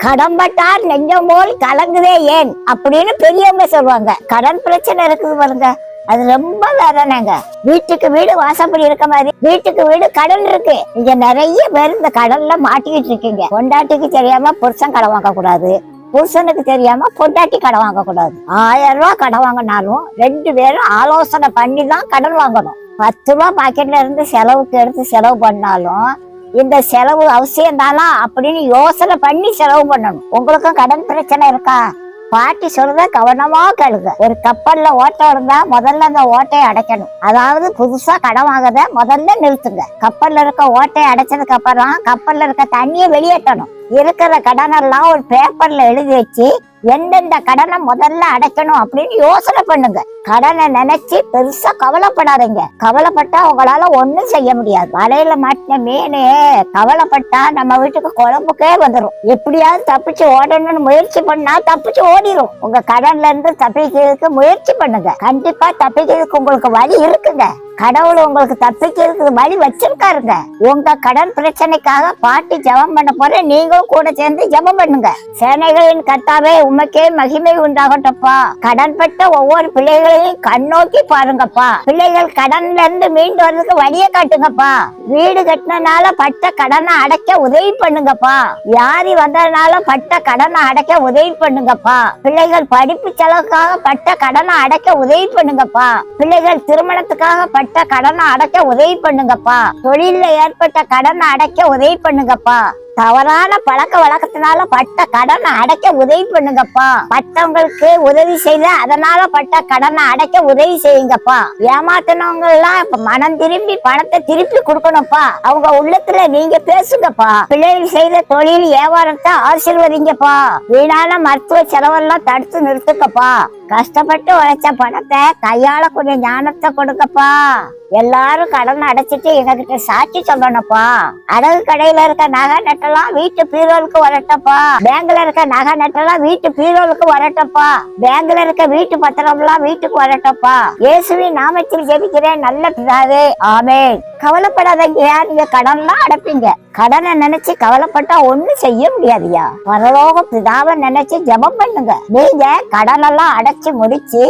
கடன்பட்டார் நெஞ்சம் போல் கலங்குதே ஏன் அப்படின்னு பெரியவங்க சொல்லுவாங்க. கடன் பிரச்சனை இருக்குது பாருங்க, அது ரொம்ப வேதனைங்க. வீட்டுக்கு வீடு வாசப்படி இருக்க மாதிரி வீட்டுக்கு வீடு கடன் இருக்கு. இங்க நிறைய பேர் இந்த கடன்ல மாட்டிக்கிட்டு இருக்கீங்க. பொண்டாட்டிக்கு தெரியாம புருஷன் கடன் வாங்க கூடாது, புருஷனுக்கு தெரியாம பொண்டாட்டி கடன் வாங்க கூடாது. 1000 ரூபாய் கடன் வாங்கினாலும் 2 பேரும் ஆலோசனை பண்ணி தான் கடன் வாங்கணும். 10 ரூபாய் பாக்கெட்ல இருந்து செலவுக்கு எடுத்து செலவு பண்ணாலும் இந்த செலவு அவசியம் தானா அப்படின்னு யோசனை பண்ணி செலவு பண்ணணும். உங்களுக்கும் கடன் பிரச்சனை இருக்கா? பாட்டி சொல்றத கவனமா கேளுங்க. ஒரு கப்பல்ல ஓட்டை இருந்தா முதல்ல அந்த ஓட்டையை அடைக்கணும். அதாவது புதுசா கடன் வாங்கத முதல்ல நிறுத்துங்க. கப்பல்ல இருக்க ஓட்டையை அடைச்சதுக்கு அப்புறம் கப்பல்ல இருக்க தண்ணியை வெளியேற்றணும். இருக்கிற கடனெல்லாம் ஒரு பேப்பர்ல எழுதி வச்சு எந்தெந்த கடனை முதல்ல அடைக்கணும் அப்படின்னு யோசனை பண்ணுங்க. கடனை நினைச்சு பெருசா கவலைப்படாதீங்க. கவலைப்பட்டா உங்களால ஒண்ணும் செய்ய முடியாது. வலையில மாட்டின மீனே கவலைப்பட்டா நம்ம வீட்டுக்கு குழம்புக்கே வந்துடும். எப்படியாவது தப்பிச்சு ஓடணும்னு முயற்சி பண்ணா தப்பிச்சு ஓடிடும். உங்க கடன்ல இருந்து தப்பிக்கிறதுக்கு முயற்சி பண்ணுங்க. கண்டிப்பா தப்பிக்கிறதுக்கு உங்களுக்கு வழி இருக்குங்க. கடவுள் உங்களுக்கு தப்பிக்கிறதுக்கு வழி வச்சிருக்காருங்க. உங்க கடன் பிரச்சனைக்காக பாட்டி ஜெபம் பண்ண போற, நீங்களும் கூட சேர்ந்து ஜெபம் பண்ணுங்க. சேனைகளின் கர்த்தாவே உமக்கே மகிமை உண்டாகட்டப்பா. கடன் பட்ட ஒவ்வொரு பிள்ளைகளையும் கண்ணோக்கி பாருங்கப்பா. பிள்ளைகள் கடன்ல இருந்து மீண்டு வர்றதுக்கு வழியை காட்டுங்கப்பா. வீடு கட்டினால பட்ட கடனை அடைக்க உதவி பண்ணுங்கப்பா. வியாதி வந்ததுனால பட்ட கடனை அடைக்க உதவி பண்ணுங்கப்பா. பிள்ளைகள் படிப்பு செலவுக்காக பட்ட கடனை அடைக்க உதவி பண்ணுங்கப்பா. பிள்ளைகள் திருமணத்துக்காக பட்ட கடனை அடைக்க உதவி பண்ணுங்கப்பா. தொழில ஏற்பட்ட கடனை அடைக்க உதவி பண்ணுங்கப்பா. தவறான பழக்க வழக்கத்தினால பட்ட கடனை அடைக்க உதவி பண்ணுங்கப்பா. மற்றவங்களுக்கு உதவி செய்த அதனால பட்ட கடனை அடைக்க உதவி செய்யுங்கப்பா. ஏமாத்தினவங்க எல்லாம் இப்ப மனம் திரும்பி பணத்தை திருப்பி கொடுக்கணும்ப்பா. அவங்க உள்ளத்துல நீங்க பேசுங்கப்பா. பிள்ளைகள் செய்த தொழில் வியாபாரத்தை ஆசீர்வதிங்கப்பா. வீணான மருத்துவ செலவெல்லாம் தடுத்து நிறுத்துக்கப்பா. கஷ்டப்பட்டு உழைச்ச பணத்தை கையாளக்கூடிய ஞானத்தை கொடுக்கப்பா. எல்லாரும் கடன் அடைச்சிட்டு எங்க கிட்ட சாட்சி சொல்லணும்ப்பா. அடகு கடையில இருக்க நகை நட்டெல்லாம் வீட்டு பீரோலுக்கு வரட்டப்பா. பேங்க்ல இருக்க நகை நட்டெல்லாம் வீட்டு பீரோலுக்கு வரட்டப்பா. பேங்க்ல இருக்க வீட்டு பத்திரம் எல்லாம் வீட்டுக்கு வரட்டப்பா. இயேசுவின் நாமத்தில் ஜெபிக்கிறேன் நல்ல பிதாவே, ஆமென். கவலைப்படாதீங்க, நீங்க கடன்லாம் அடைப்பீங்க. கடனை நினைச்சு கவலைப்பட்டா ஒண்ணும் செய்ய முடியாதுயா. பரலோக பிதாவை நினைச்சு ஜெபம் பண்ணுங்க. நீங்க கடன் எல்லாம் அடைச்சு முடிச்சு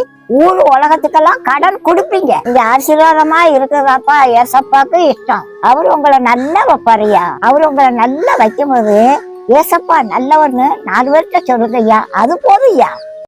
ஊர் உலகத்துக்கெல்லாம் கடன் கொடுப்பீங்க. நீங்க ஆசீர்வாதமா இருக்கிறதாப்பா ஏசப்பாக்கு இஷ்டம். அவரு உங்களை நல்லா வைப்பாருயா. அவரு உங்களை நல்லா வைக்கும் போது ஏசப்பா நல்லவன்னு 4 பேர்கிட்ட சொல்லுங்கய்யா, அது போதும்யா.